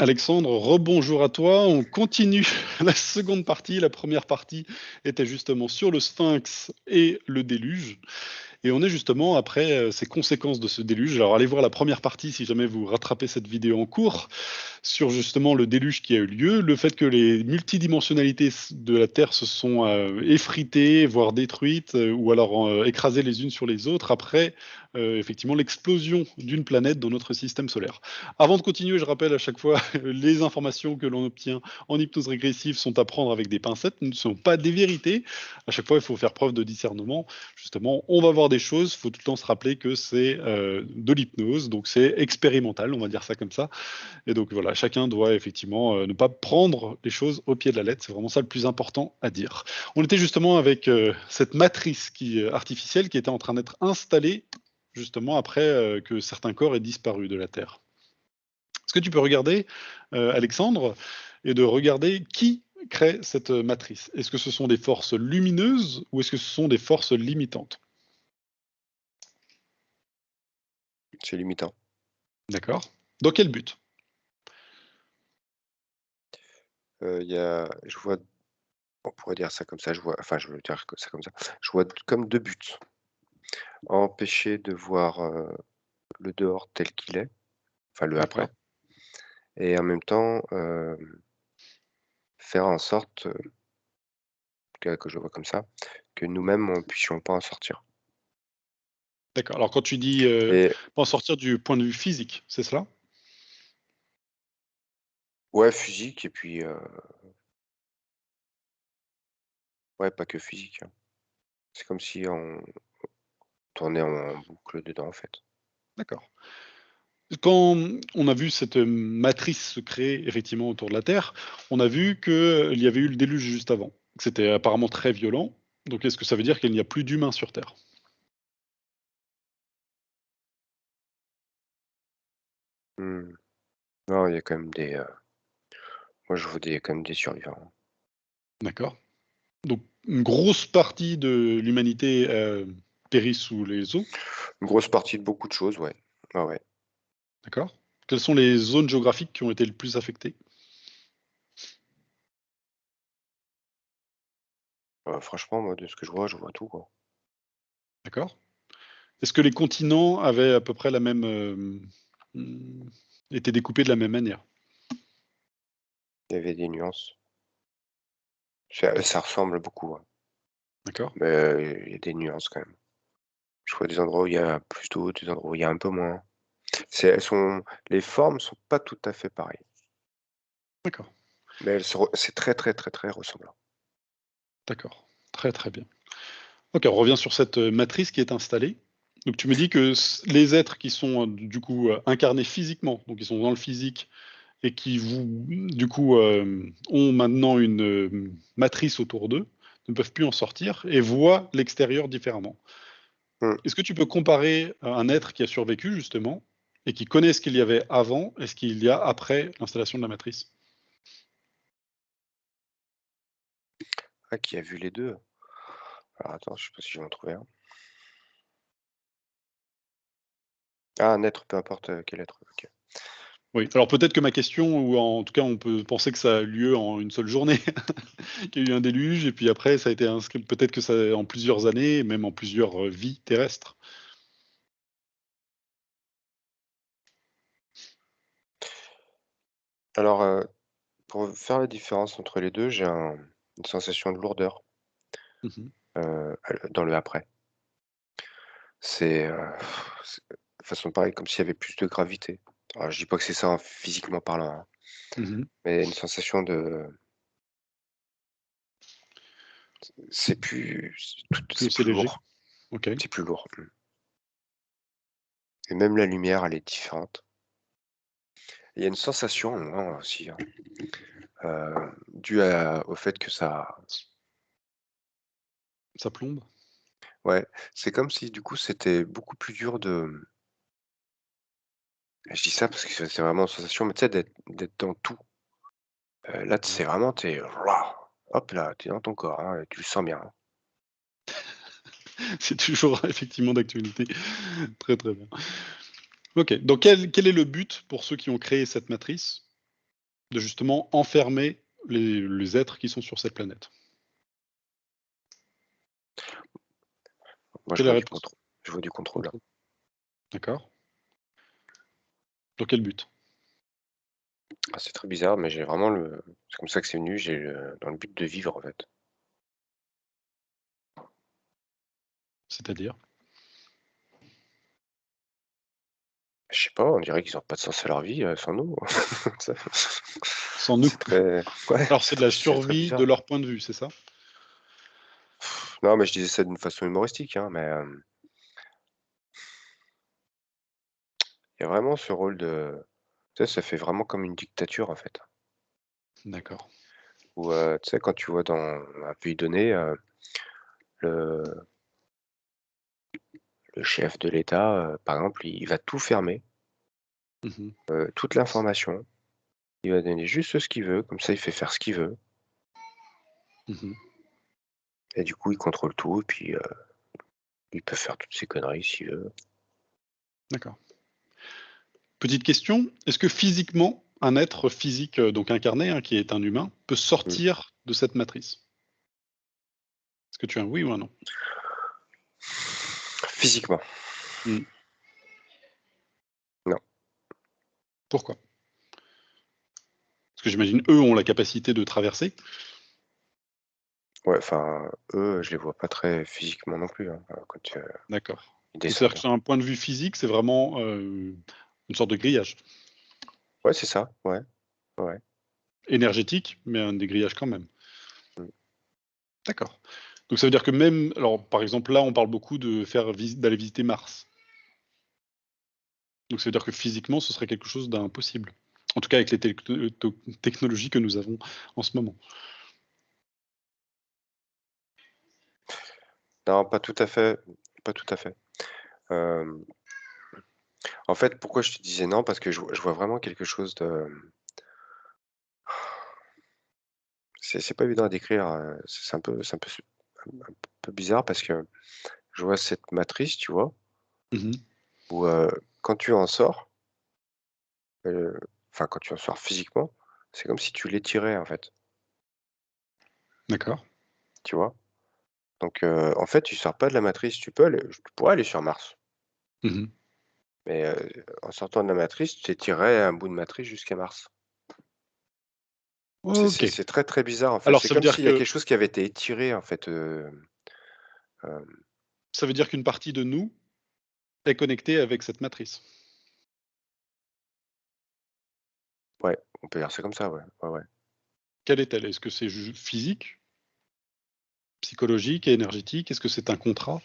Alexandre, rebonjour à toi. On continue la seconde partie. La première partie était justement sur le Sphinx et le déluge. Et on est justement après ces conséquences de ce déluge. Alors allez voir la première partie si jamais vous rattrapez cette vidéo en cours sur justement le déluge qui a eu lieu, le fait que les multidimensionnalités de la Terre se sont effritées, voire détruites, ou alors écrasées les unes sur les autres après effectivement l'explosion d'une planète dans notre système solaire. Avant de continuer, je rappelle à chaque fois les informations que l'on obtient en hypnose régressive sont à prendre avec des pincettes, ne sont pas des vérités. À chaque fois, il faut faire preuve de discernement. Justement, on va voir des choses, il faut tout le temps se rappeler que c'est de l'hypnose, donc c'est expérimental, on va dire ça comme ça. Et donc voilà, chacun doit effectivement ne pas prendre les choses au pied de la lettre. C'est vraiment ça le plus important à dire. On était justement avec cette matrice artificielle qui était en train d'être installée justement après que certains corps aient disparu de la Terre. Est-ce que tu peux regarder, Alexandre, et de regarder qui crée cette matrice? Est-ce que ce sont des forces lumineuses ou est-ce que ce sont des forces limitantes? C'est limitant. D'accord. Dans quel but? Je vois, on pourrait dire ça comme ça, je veux dire ça comme ça. Je vois comme 2 buts. Empêcher de voir, le dehors tel qu'il est, enfin le après, D'accord. et en même temps, faire en sorte, que je vois comme ça, que nous-mêmes on puissions pas en sortir. D'accord. Alors quand tu dis Et pour en sortir du point de vue physique, c'est cela? ouais, physique, et puis, ouais, pas que physique, hein. C'est comme si on tournait en boucle dedans, en fait. D'accord. Quand on a vu cette matrice se créer effectivement autour de la Terre, on a vu qu'il y avait eu le déluge juste avant. C'était apparemment très violent. Donc est-ce que ça veut dire qu'il n'y a plus d'humains sur Terre? Mmh. Non, il y a quand même moi je vois des quand même des survivants. D'accord. Donc une grosse partie de l'humanité périt sous les eaux. Une grosse partie de beaucoup de choses, ouais. Ouais, ouais. D'accord. Quelles sont les zones géographiques qui ont été le plus affectées? Franchement, moi, de ce que je vois tout, quoi. D'accord. Est-ce que les continents avaient à peu près la même hmm, étaient découpés de la même manière? Il y avait des nuances. Ça ressemble beaucoup, hein, D'accord. mais il y a des nuances quand même. Je vois des endroits où il y a plus d'eau, des endroits où il y a un peu moins. Les formes sont pas tout à fait pareilles, D'accord. mais c'est très, très, très, très ressemblant. D'accord. Très très bien. OK, on revient sur cette, matrice qui est installée. Donc tu me dis que les êtres qui sont, du coup, incarnés physiquement, donc ils sont dans le physique et qui vous du coup, ont maintenant une, matrice autour d'eux, ne peuvent plus en sortir et voient l'extérieur différemment. Mmh. Est-ce que tu peux comparer, un être qui a survécu justement et qui connaît ce qu'il y avait avant et ce qu'il y a après l'installation de la matrice? Ah, qui a vu les 2. Alors attends, je sais pas si je vais en trouver un. Ah, un être, peu importe, quel être, OK. Oui, alors peut-être que ma question ou en tout cas on peut penser que ça a lieu en une seule journée. Qu'il y a eu un déluge et puis après ça a été inscrit peut-être que ça en plusieurs années, même en plusieurs, vies terrestres. Alors, pour faire la différence entre les 2, une sensation de lourdeur, Mmh mh. dans le après. C'est, c'est de façon pareille, comme s'il y avait plus de gravité. Alors je dis pas que c'est ça, hein, physiquement parlant, hein, Mmh. mais une sensation de c'est plus Que c'est c'est plus léger. lourd, OK. c'est plus lourd, et même la lumière, elle est différente. Il y a une sensation, moi aussi, hein, due au fait que ça Ça plombe? ouais, c'est comme si du coup c'était beaucoup plus dur je dis ça parce que c'est vraiment une sensation, mais tu sais d'être dans tout. Là, Ouais. c'est vraiment hop là, tu es dans ton corps, hein, et tu le sens bien, hein. C'est toujours effectivement d'actualité. Très, très bien. OK, donc quel est le but pour ceux qui ont créé cette matrice? de justement enfermer les êtres qui sont sur cette planète? Moi, je Quelle est vois la du réponse? contrôle. Je vois du contrôle, là. Contrôle. D'accord. Dans quel but? Ah, c'est très bizarre, mais j'ai vraiment c'est comme ça que c'est venu, dans le but de vivre, en fait. C'est-à-dire? Je sais pas, on dirait qu'ils ont pas de sens à leur vie, sans nous. Ça Sans nous? c'est très ouais, Alors c'est de la c'est très survie de bizarre. leur point de vue, c'est ça? Non, mais je disais ça d'une façon humoristique, hein, mais, il y a vraiment ce rôle de tu sais, ça fait vraiment comme une dictature, en fait. D'accord. Où, tu sais, quand tu vois dans un pays donné, le le chef de l'État, par exemple, il va tout fermer, Mmh. toute l'information. Il va donner juste ce qu'il veut, comme ça il fait faire ce qu'il veut Mmh. et du coup il contrôle tout et puis, il peut faire toutes ses conneries s'il veut. D'accord. Petite question, est-ce que physiquement, un être physique, donc incarné, hein, qui est un humain, peut Mmh. sortir de cette matrice? Est-ce que tu as un oui ou un non? Physiquement, Mmh. non. Pourquoi? Parce que j'imagine eux ont la capacité de traverser? Ouais, enfin, eux, je les vois pas très physiquement non plus, hein, quand, D'accord. ils Donc c'est-à-dire descendent, que hein. sur un point de vue physique, c'est vraiment, une sorte de grillage Ouais, c'est ça, ouais, ouais. énergétique, mais un dégrillage quand même. Mmh. D'accord. Donc ça veut dire que même alors par exemple là, on parle beaucoup de faire d'aller visiter Mars. Donc ça veut dire que physiquement, ce serait quelque chose d'impossible. En tout cas avec les technologies que nous avons en ce moment. Non, pas tout à fait, pas tout à fait. Hem, En fait, pourquoi je te disais non? Parce que je vois vraiment quelque chose de, c'est pas évident à décrire, c'est un peu bizarre parce que je vois cette matrice, tu vois? Mmh. Où, quand tu en sors, heu, enfin quand tu en sors physiquement, c'est comme si tu l'étirais, en fait, D'accord. tu vois? Donc, en fait, tu sors pas de la matrice, tu pourrais aller sur Mars, Mmh. mais, en sortant de la matrice, tu étirerais un bout de matrice jusqu'à Mars. OK. C'est très, très bizarre, en fait. Alors C'est comme s'il y a quelque chose qui avait été étiré, en fait, hem, ça veut dire qu'une partie de nous est connectée avec cette matrice. ouais, on peut dire ça comme ça, ouais, ouais, ouais. Quelle est-elle? Est-ce que c'est ju physique, psychologique, énergétique? Est-ce que c'est un contrat?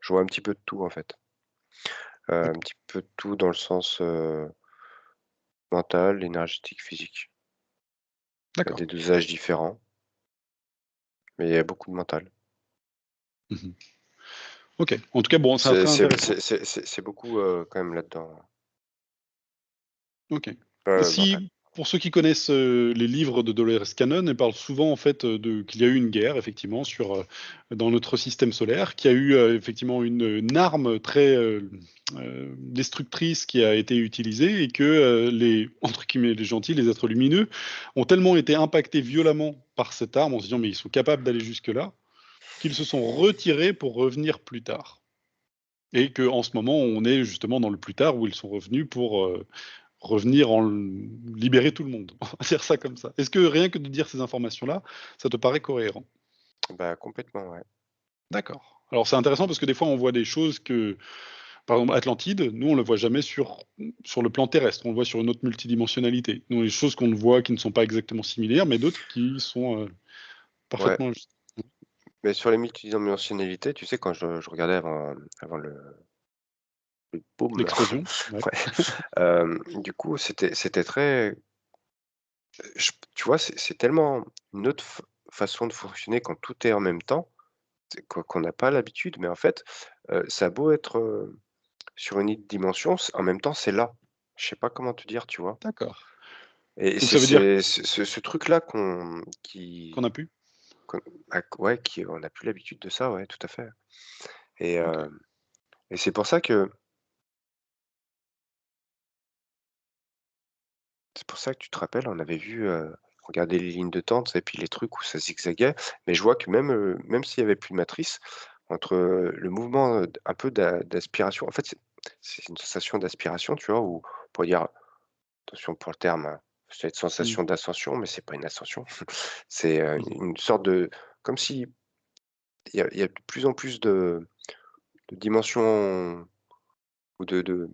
Je vois un petit peu de tout, en fait. Un D'accord, petit peu de tout dans le sens, mental, énergétique, physique. Il y a d'accord. des dosages différents, mais il y a beaucoup de mental. Mmh. OK. En tout cas, bon, c'est très intéressant. C'est beaucoup, quand même là-dedans, OK. mental. Si pour ceux qui connaissent, les livres de Dolores Cannon, elle parle souvent en fait, de qu'il y a eu une guerre effectivement dans notre système solaire, qu'il y a eu, effectivement une arme très, destructrice qui a été utilisée et que, les entre guillemets «les gentils», les êtres lumineux, ont tellement été impactés violemment par cette arme en se disant: «Mais ils sont capables d'aller jusque-là», qu'ils se sont retirés pour revenir plus tard et qu'en ce moment, on est justement dans le plus tard où ils sont revenus pour, revenir libérer tout le monde, on va dire ça comme ça. Est-ce que rien que de dire ces informations-là, ça te paraît cohérent? Bah, complètement, ouais. D'accord. Alors c'est intéressant parce que des fois on voit des choses que par exemple Atlantide, nous on le voit jamais sur le plan terrestre, on le voit sur une autre multidimensionnalité. Nous les choses qu'on voit qui ne sont pas exactement similaires, mais d'autres qui sont, Ouais, parfaitement justes. mais sur les multidimensionnalités, tu sais, quand je regardais avant le boom, L'explosion, ouais. ouais, du coup, c'était très tu vois, c'est tellement une autre façon de fonctionner quand tout est en même temps, c'est qu'on n'a pas l'habitude, mais en fait, ça a beau être, sur une autre dimension, en même temps, c'est là. Je sais pas comment te dire, tu vois? D'accord. Et Donc ça veut dire ce truc-là qu'on a pu? qu'on ouais, on n'a plus l'habitude de ça, ouais, tout à fait. Et OK. hem et c'est pour ça que ça que tu te rappelles, on avait vu, regarder les lignes de temps, tu sais, puis les trucs où ça zigzaguait, mais je vois que même s'il y avait plus de matrice, entre, le mouvement, un peu d'aspiration, en fait, c'est une sensation d'aspiration, tu vois? Ou on pourrait dire, attention pour le terme, hein, c'est une Mmh. sensation d'ascension, mais c'est pas une ascension. C'est, Mmh. une sorte de comme si il y a de plus en plus de dimensions ou de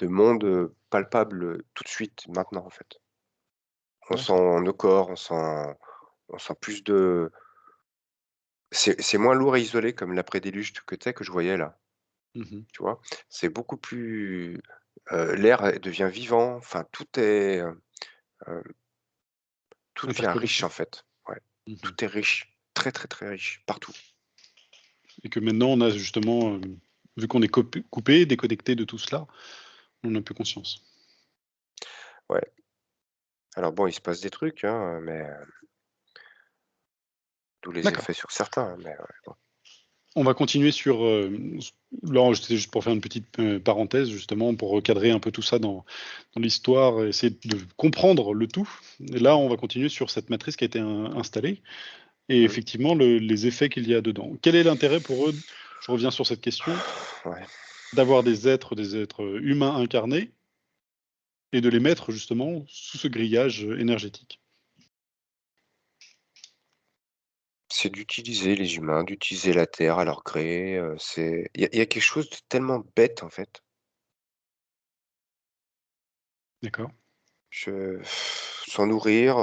mondes, palpables, tout de suite, maintenant, en fait. On D'accord. sent nos corps, on sent plus de c'est moins lourd et isolé comme l'après-déluge que tu sais, que je voyais là, Mmh. tu vois? C'est beaucoup plus, l'air, devient vivant, enfin heu, tout devient riche, Interconnecté. en fait. Ouais, Mmh. tout est riche, très, très, très riche, partout. Et que maintenant on a justement, vu qu'on est coupé, déconnecté de tout cela, on a plus conscience. Ouais. Alors bon, il se passe des trucs, hein, mais d'où les D'accord. effets sur certains, mais ouais, bon. On va continuer sur, là, c'était juste pour faire une petite, parenthèse justement pour recadrer un peu tout ça dans l'histoire, essayer de comprendre le tout. Et là, on va continuer sur cette matrice qui a été installée et Mmh. effectivement les effets qu'il y a dedans. Quel est l'intérêt pour eux, je reviens sur cette question, Ouais. d'avoir des êtres humains incarnés et de les mettre justement sous ce grillage, énergétique? C'est d'utiliser les humains, d'utiliser la terre à leur gré, c'est il y a quelque chose de tellement bête, en fait. D'accord. Je S'en nourrir,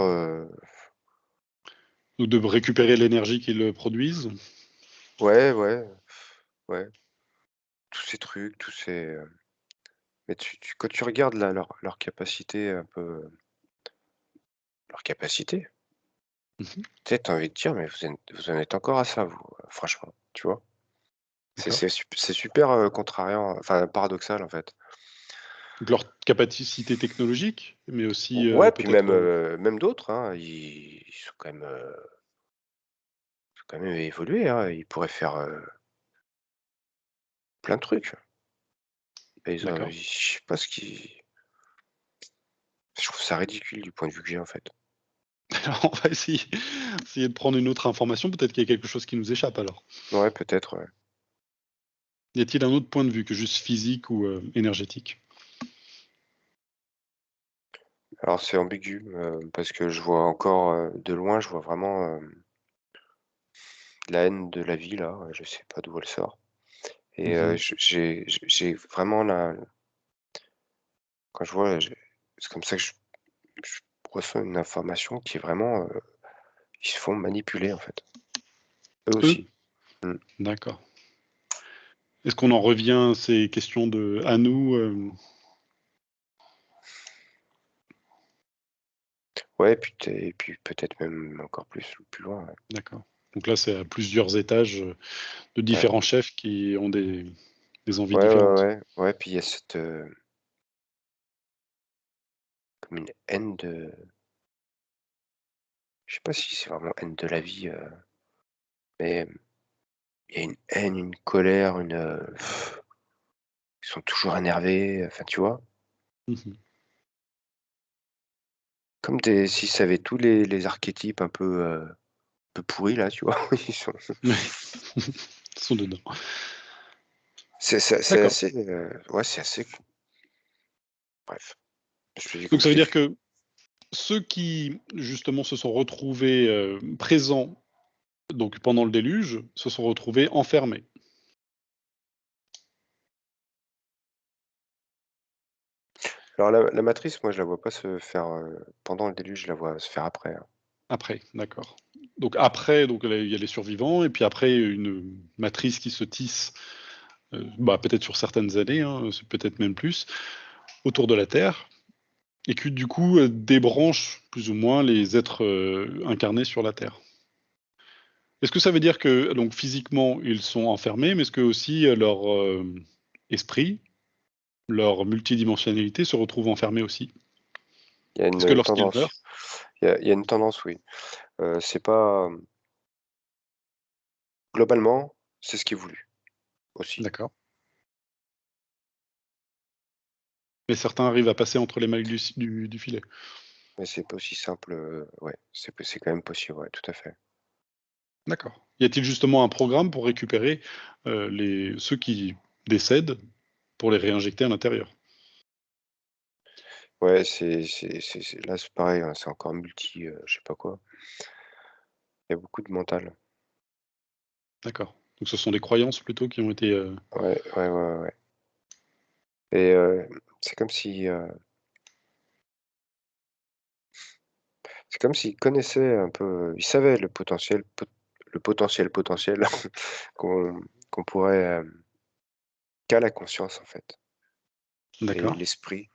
Ou de récupérer l'énergie qu'ils produisent? ouais, ouais, ouais, tous ces trucs, tous ces, mais quand tu regardes là leur capacité un peu, leur capacité, Mmh. tu sais, tu as envie de dire: «Mais vous en êtes encore à ça vous, franchement», tu vois? D'accord. C'est super, contrariant, enfin paradoxal, en fait. Donc leur capacité technologique, mais aussi, Ouais, puis même, peut-être, même d'autres, hein, ils sont quand même évolués, hein. Ils pourraient faire, plein de trucs. Et d'accord. je sais pas ce qui je trouve ça ridicule du point de vue que j'ai, en fait. Alors on va essayer de prendre une autre information, peut-être qu'il y a quelque chose qui nous échappe alors. Ouais, peut-être, ouais. Y a-t-il un autre point de vue que juste physique ou, énergétique? Alors c'est ambigu, parce que je vois encore, de loin, je vois vraiment, la haine de la vie là, je sais pas d'où elle sort et Mmh. j'ai vraiment la quand je vois, c'est comme ça que je reçois une information qui est vraiment, ils se font manipuler, en fait. Eux Eux? aussi. Mmh. D'accord. Est-ce qu'on en revient à ces questions de «à nous», Ouais, et puis peut-être même encore plus loin, ouais. d'accord. Donc là, c'est à plusieurs étages, de Ouais. différents chefs qui ont des envies Ouais, ouais, différentes. ouais. Ouais, puis il y a cette, comme une haine de je sais pas si c'est vraiment haine de la vie, mais il y a une haine, une colère, ils sont toujours énervés, enfin, tu vois? Mmh. Comme des s'ils savaient tous les archétypes un peu pourris là, tu vois? Ils sont Ouais. Ils sont dedans. c'est D'accord. assez, ouais, c'est assez bref. Je te dis Donc comme ça je veut t'ai dire dit. que ceux qui justement se sont retrouvés, présents donc pendant le déluge, se sont retrouvés enfermés? Alors la matrice, moi, je la vois pas se faire, pendant le déluge, je la vois se faire après, hein. Après, d'accord. Donc après, donc là, il y a les survivants et puis après une matrice qui se tisse, bah, peut-être sur certaines années, hein, c'est peut-être même plus, autour de la Terre et qui du coup, débranche plus ou moins les êtres, incarnés sur la Terre. Est-ce que ça veut dire que donc physiquement, ils sont enfermés, mais est-ce que aussi, leur, esprit, leur multidimensionnalité se retrouve enfermée aussi? Il y a Est-ce que une lorsqu'ils tendance. meurent Il y a une tendance, oui. C'est pas, globalement, c'est ce qui est voulu, aussi. d'accord, mais certains arrivent à passer entre les mailles du filet? mais c'est pas aussi simple, ouais, c'est quand même possible, ouais, tout à fait. D'accord. Y a-t-il justement un programme pour récupérer, ceux qui décèdent, pour les réinjecter à l'intérieur? Ouais, c'est là, c'est pareil, hein, c'est encore je sais pas quoi. Il y a beaucoup de mental. D'accord. Donc ce sont des croyances plutôt qui ont été, Ouais, ouais, ouais, ouais, ouais et c'est comme si, c'est comme s'ils connaissaient un peu, ils savaient le potentiel qu'on qu'on pourrait, qu'a la conscience, en fait et d'accord. l'esprit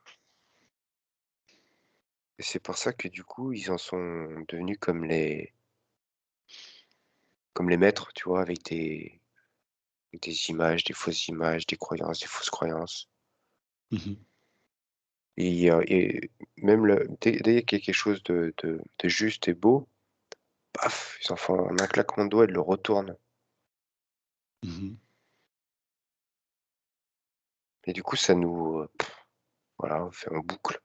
et c'est pour ça que, du coup, ils en sont devenus comme les maîtres, tu vois? Avec des images, des croyances, des fausses croyances Mmh. et même dès qu'il y a quelque chose de juste et beau, paf! Ils en font en un claquement de doigts, ils le retournent Mmh. et du coup, ça nous, voilà, on boucle.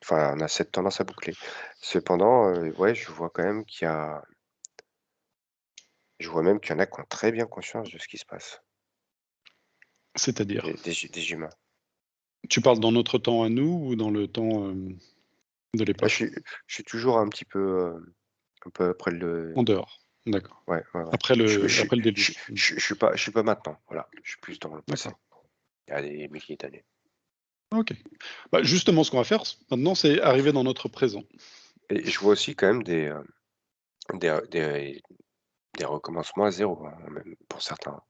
Enfin, on a cette tendance à boucler. Cependant, ouais, je vois même qu'il y en a qui ont très bien conscience de ce qui se passe, C'est-à-dire? des humains. Tu parles dans notre temps à nous ou dans le temps, de Là, l'époque? je suis toujours un peu après le En dehors, d'accord. ouais, ouais, ouais. Après le déluge. Mmh. Je suis pas maintenant, voilà, je suis plus dans le D'accord. passé, il y a des milliers d'années OK. Bah, justement, ce qu'on va faire maintenant, c'est arriver dans notre présent. et je vois aussi quand même des des recommencements à zéro, hein, même pour certains.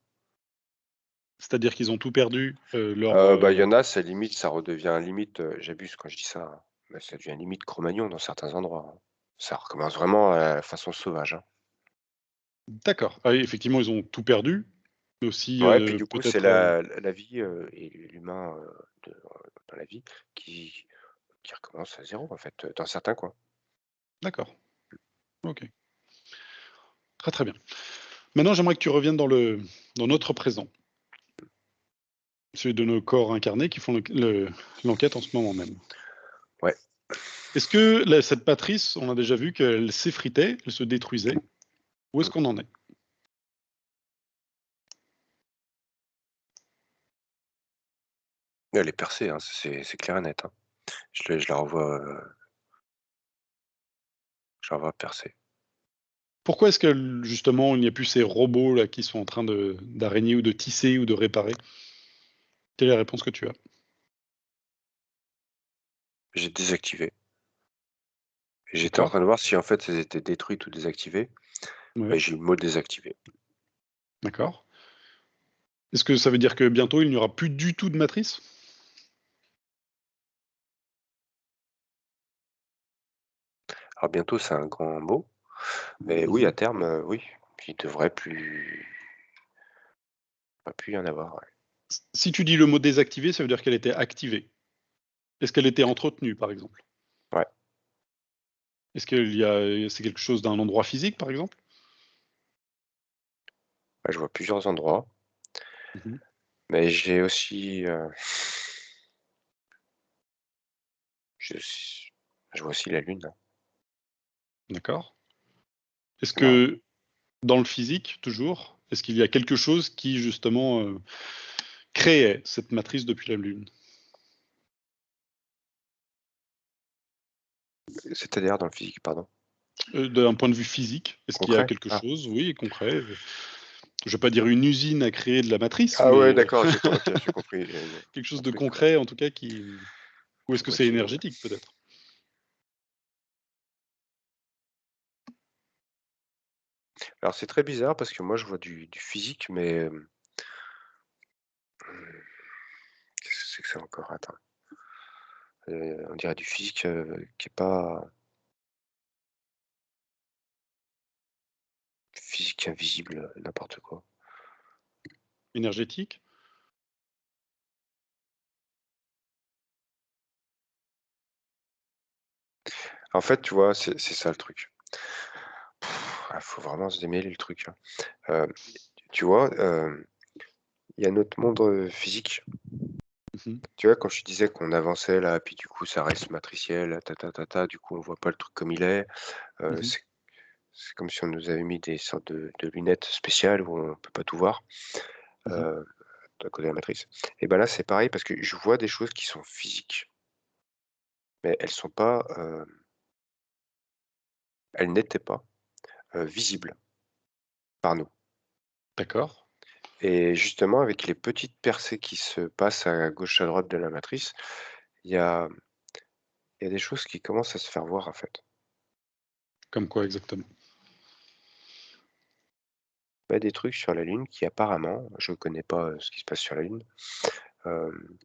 C'est-à-dire qu'ils ont tout perdu, leur, Bah, il y en a, c'est limite, ça redevient limite, j'abuse quand je dis ça, hein, mais ça devient limite Cro-Magnon dans certains endroits, hein. Ça recommence vraiment à la façon sauvage, hein. d'accord. Ah oui, effectivement, ils ont tout perdu, mais aussi, Ouais, puis du coup, c'est peut-être, la vie, et l'humain, dans la vie qui qui recommence à zéro en fait, dans certains coins. d'accord, OK. Très, très bien. Maintenant, j'aimerais que tu reviennes dans notre présent, celui de nos corps incarnés qui font l'enquête en ce moment même. Ouais. Est-ce que la cette matrice, on a déjà vu qu'elle s'effritait, elle se détruisait? Où est-ce Mmh. qu'on en est? Elle est percée, hein, c'est clair et net, hein. Je la revois, percée. Pourquoi est-ce que justement, il n'y a plus ces robots là qui sont en train de d'araignée ou de tisser ou de réparer? Quelle est la réponse que tu as? J'ai désactivé. J'étais en D'accord, train de voir si en fait elles étaient détruites ou désactivées. Bah, ouais, j'ai eu le mot désactivé. d'accord. Est-ce que ça veut dire que bientôt il n'y aura plus du tout de matrice? Alors bientôt, c'est un grand mot, mais oui, Mmh. à terme, oui, il devrait pas plus y en avoir, ouais. Si tu dis le mot désactiver, ça veut dire qu'elle était activée. Est-ce qu'elle était entretenue, par exemple? Ouais, Est-ce qu'il y a c'est quelque chose d'un endroit physique, par exemple? ouais, je vois plusieurs endroits, Mmh. mais j'ai aussi, je je vois aussi la lune, hein. D'accord. Est-ce C'est marrant. que dans le physique, toujours, est-ce qu'il y a quelque chose qui justement, créait cette matrice depuis la Lune? C'est-à-dire dans le physique, pardon? D'un point de vue physique, est-ce qu'il y a Concret? quelque Ah. chose, oui, concret, je vais pas dire une usine à créer de la matrice, Ah mais, ouais, d'accord, j'ai compris, il y a quelque chose un de truc, concret en tout cas qui ou est-ce je que vois c'est tu veux, énergétique peut-être? alors c'est très bizarre parce que moi je vois du physique, mais, qu'est-ce que c'est que ça encore? Attends, on dirait du physique, qui est pas physique invisible, n'importe quoi. Énergétique? En fait, tu vois, c'est ça le truc. Ah, faut vraiment se démêler le truc, hein. Tu vois, il y a notre monde, physique Mmh. Tu vois, quand je te disais qu'on avançait là, puis du coup ça reste matriciel, du coup on voit pas le truc comme il est, Mmh. c'est comme si on nous avait mis des sortes de lunettes spéciales où on peut pas tout voir, Mmh. heu, à cause de la matrice. Et ben là, c'est pareil parce que je vois des choses qui sont physiques, mais elles sont pas, elles n'étaient pas, visibles par nous. D'accord. Et justement avec les petites percées qui se passent à gauche, à droite de la matrice, il y a il y a des choses qui commencent à se faire voir en fait. Comme quoi exactement? Bah, des trucs sur la Lune qui apparemment, je ne connais pas, ce qui se passe sur la Lune, hem,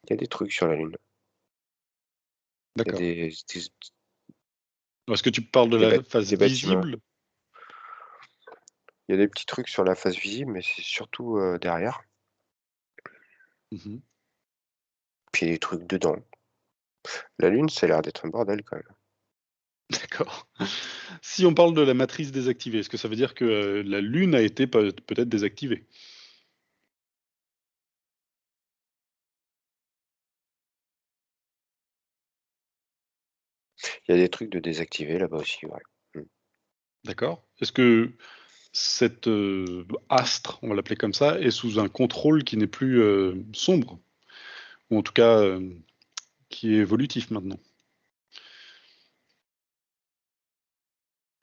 il y a des trucs sur la Lune. Il y a D'accord. des Est-ce que tu parles de des la bât face des bâtiments. visible? Il y a des petits trucs sur la face visible, mais c'est surtout, derrière, Mmh. puis des trucs dedans. La Lune, ça a l'air d'être un bordel quand même. D'accord. Si on parle de la matrice désactivée, est-ce que ça veut dire que, la Lune a été peut-être désactivée? Il y a des trucs de désactivés là-bas aussi, ouais. Mmh. D'accord. Est-ce que cet, astre, on va l'appeler comme ça, est sous un contrôle qui n'est plus, sombre? Ou en tout cas, qui est évolutif maintenant?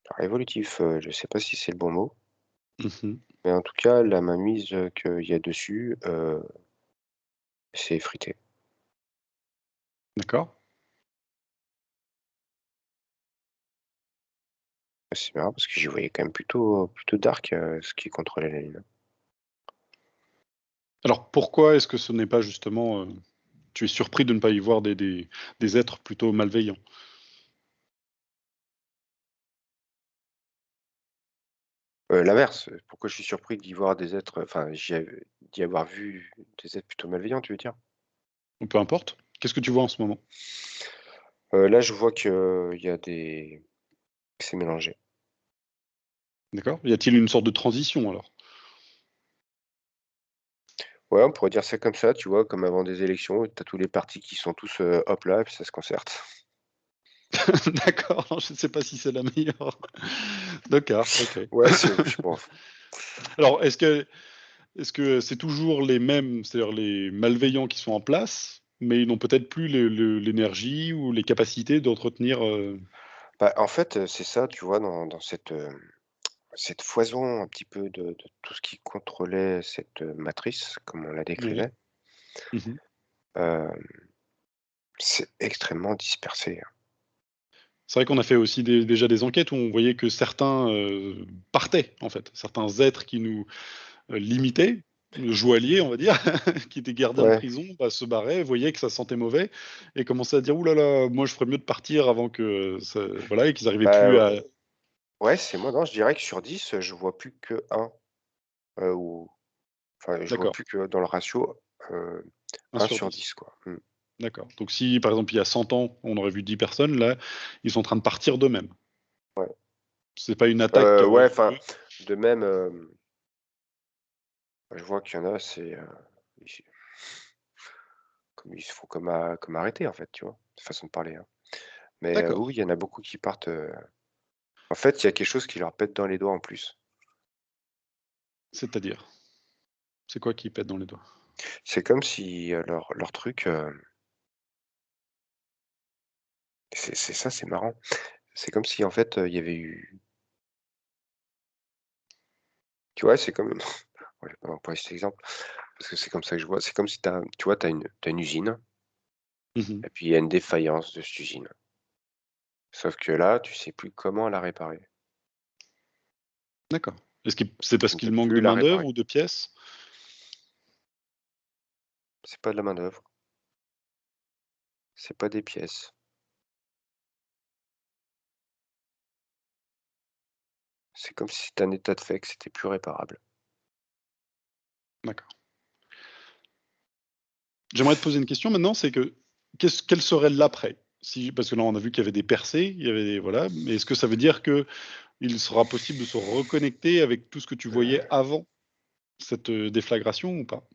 Alors évolutif, je sais pas si c'est le bon mot, Mmh. mais en tout cas la mainmise, qu'il y a dessus, c'est effrité. D'accord. C'est marrant parce que j'y voyais quand même plutôt dark, ce qui contrôlait la Lune. Alors pourquoi est-ce que ce n'est pas justement, tu es surpris de ne pas y voir des êtres plutôt malveillants? L'inverse, pourquoi je suis surpris d'y voir des êtres, enfin d'y avoir vu des êtres plutôt malveillants, tu veux dire? Ou peu importe? Qu'est-ce que tu vois en ce moment? Là, je vois qu'il y a des que c'est mélangé. D'accord. Y a-t-il une sorte de transition alors? Ouais, on pourrait dire ça comme ça, tu vois? Comme avant des élections, tu as tous les partis qui sont tous, hop là et puis ça se concerte. D'accord, je ne sais pas si c'est la meilleure. D'accord, OK. Ouais, c'est je sais pas, Alors est-ce que c'est toujours les mêmes, c'est-à-dire les malveillants qui sont en place, mais ils n'ont peut-être plus l'énergie ou les capacités d'entretenir, bah, en fait, c'est ça, tu vois? Dans cette foison un petit peu de tout ce qui contrôlait cette, matrice, comme on la oui. décrivait, Mmh. hem, c'est extrêmement dispersé, hein. C'est vrai qu'on a fait aussi déjà des enquêtes où on voyait que certains, partaient en fait. Certains êtres qui nous, limitaient, joailliers on va dire, qui étaient gardiens de Ouais, prison, bah, se barraient, voyaient que ça sentait mauvais et commençaient à dire: «Ouh là là, moi je ferais mieux de partir avant que ça», voilà, et qu'ils arrivaient plus bah, à ouais, c'est moi, non, je dirais que sur 10, je vois plus que 1, ou enfin, je vois d'accord, plus que dans le ratio, heu, 1 1 sur sur 10. 10 quoi. Mmh. D'accord. Donc si, par exemple, il y a 100 ans, on aurait vu 10 personnes, là, ils sont en train de partir d'eux-mêmes. Ouais. C'est pas une attaque qui aurait Ouais, eu enfin, lieu. de même, je vois qu'il y en a, ils comme ils se font comme arrêter, en fait, tu vois? Façon de parler, hein. Mais, D'accord. oui, il y en a beaucoup qui partent, en fait, il y a quelque chose qui leur pète dans les doigts en plus. C'est-à-dire? C'est quoi qui pète dans les doigts? C'est comme si, leur truc, c'est ça, c'est marrant. C'est comme si, en fait, il y avait eu tu vois, c'est comme ouais, je vais pas employer cet exemple, parce que c'est comme ça que je vois. C'est comme si tu vois, tu une usine Mmh. et puis il y a une défaillance de cette usine. Sauf que là, tu sais plus comment la réparer. D'accord. Est-ce que c'est parce Tu ne qu'il peux manque plus de la main-d'œuvre réparer. ou de pièces? C'est pas de la main-d'œuvre, c'est pas des pièces. C'est comme si c'était un état de fait, que c'était plus réparable. D'accord. J'aimerais te poser une question maintenant, c'est que quel serait l'après? Si parce que là, on a vu qu'il y avait des percées, il y avait des voilà, mais est-ce que ça veut dire qu'il sera possible de se reconnecter avec tout ce que tu voyais avant? cette déflagration ou pas?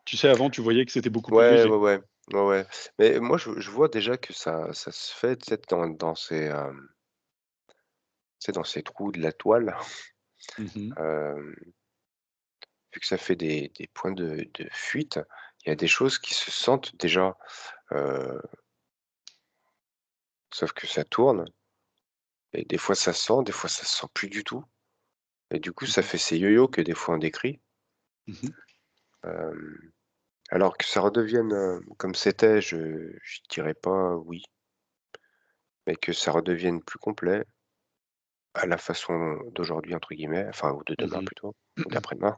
Tu sais, avant, tu voyais que c'était beaucoup plus Ouais, léger. ouais, ouais. Ouais, ouais. Mais moi, je vois déjà que ça se fait, tu sais, dans ces, tu sais, dans ces trous de la toile, Mmh. hem, vu que ça fait des points de fuite, il y a des choses qui se sentent déjà, heu, sauf que ça tourne et des fois ça sent, des fois ça se sent plus du tout et du coup, ça Mmh. fait ces yo-yo que des fois on décrit. Mmh. Hem, alors que ça redevienne, comme c'était, je dirais pas oui, mais que ça redevienne plus complet à la façon «d'aujourd'hui» entre guillemets, enfin ou de demain Mmh. plutôt, ou d'après-demain.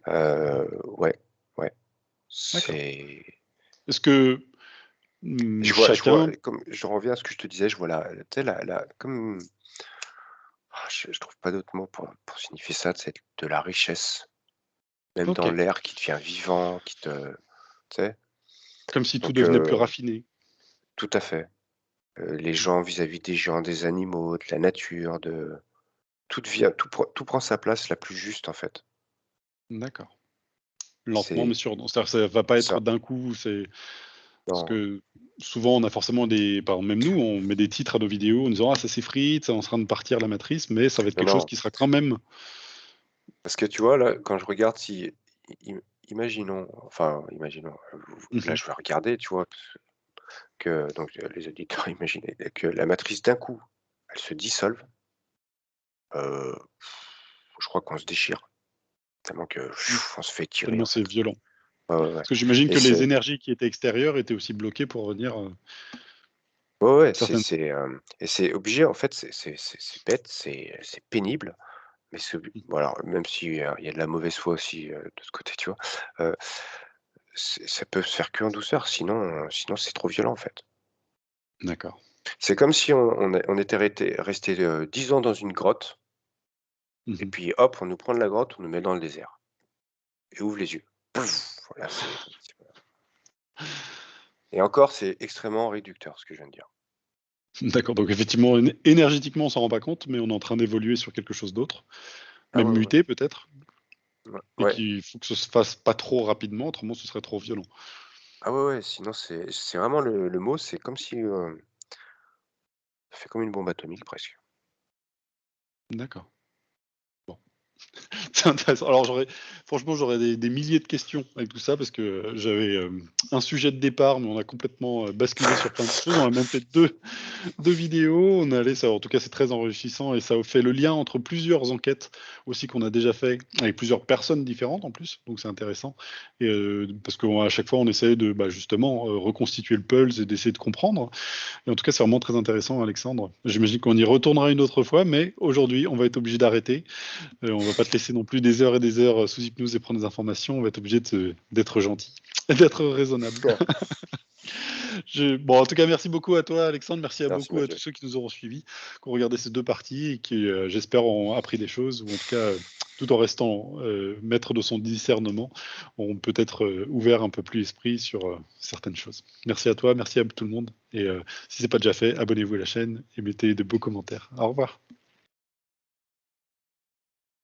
Ouais, ouais, D'accord. c'est Est-ce que, je vois chacun comme je reviens à ce que je te disais, je vois tu sais la comme je trouve pas d'autre mot pour signifier ça, c'est de la richesse, même dans OK, l'air qui devient vivant, qui te tu sais? comme si tout Donc devenait plus raffiné. tout à fait. Les gens vis-à-vis des gens, des animaux, de la nature, de tout prend sa place la plus juste en fait. D'accord. Lentement mais C'est sûrement. C'est-à-dire ça va pas être ça. d'un coup, c'est parce Non, que souvent on a forcément des par exemple même nous, on met des titres à nos vidéos en disant: «Ah ça s'effrite, c'est en train de partir la matrice», mais ça va être non, quelque chose non, qui sera quand même. parce que tu vois là, quand je regarde si imaginons, enfin imaginons, là Mmh. je vais regarder, tu vois? Que donc les auditeurs imaginez que la matrice d'un coup, elle se dissolve, heu, je crois qu'on se déchire, tellement que Mmh. on se fait tirer Tellement en c'est fait. violent. Ouais, ouais, ouais Parce que j'imagine et que les c'est énergies qui étaient extérieures étaient aussi bloquées pour venir, ouais, ouais, certaines. et c'est obligé en fait, c'est bête, c'est pénible, mais bon alors même si, il y a de la mauvaise foi aussi, de ce côté, tu vois? Heu, ça peut se faire qu'en douceur, sinon c'est trop violent en fait. D'accord. C'est comme si on était resté, 10 ans dans une grotte et Mmh. puis hop, on nous prend de la grotte, on nous met dans le désert et ouvre les yeux. Pouf! Voilà, et encore, c'est extrêmement réducteur ce que je viens de dire. D'accord, donc effectivement énergétiquement on s'en rend pas compte, mais on est en train d'évoluer sur quelque chose d'autre, Ah même ouais, ouais, muter peut-être, ouais, et ouais. qu'il faut que ce se fasse pas trop rapidement, autrement ce serait trop violent. Ah ouais, ouais, sinon c'est vraiment le mot, c'est comme si, ça fait comme une bombe atomique presque. D'accord. Bon. C'est intéressant. Alors j'aurais des milliers de questions avec tout ça parce que, j'avais, un sujet de départ, mais on a complètement, basculé sur plein de choses. On a même fait deux vidéos. On est allé ça en tout cas, c'est très enrichissant et ça fait le lien entre plusieurs enquêtes aussi qu'on a déjà fait avec plusieurs personnes différentes en plus, donc c'est intéressant et parce qu'à chaque fois on essaie de, bah, justement, reconstituer le pulse et d'essayer de comprendre. Et en tout cas, c'est vraiment très intéressant, Alexandre. J'imagine qu'on y retournera une autre fois, mais aujourd'hui, on va être obligé d'arrêter. On va pas te laisser non plus des heures et des heures sous hypnose et prendre des informations. On va être obligé d'être gentil et d'être raisonnable. Bon, en tout cas, merci beaucoup à toi, Alexandre. Merci à Merci beaucoup à Mathieu. tous ceux qui nous auront suivis, qui ont regardé ces deux parties et qui, j'espère, ont appris des choses, ou en tout cas, tout en restant maître de son discernement, ont peut-être ouvert un peu plus l'esprit sur certaines choses. Merci à toi, merci à tout le monde. Et si c'est pas déjà fait, abonnez-vous à la chaîne et mettez de beaux commentaires. Au revoir.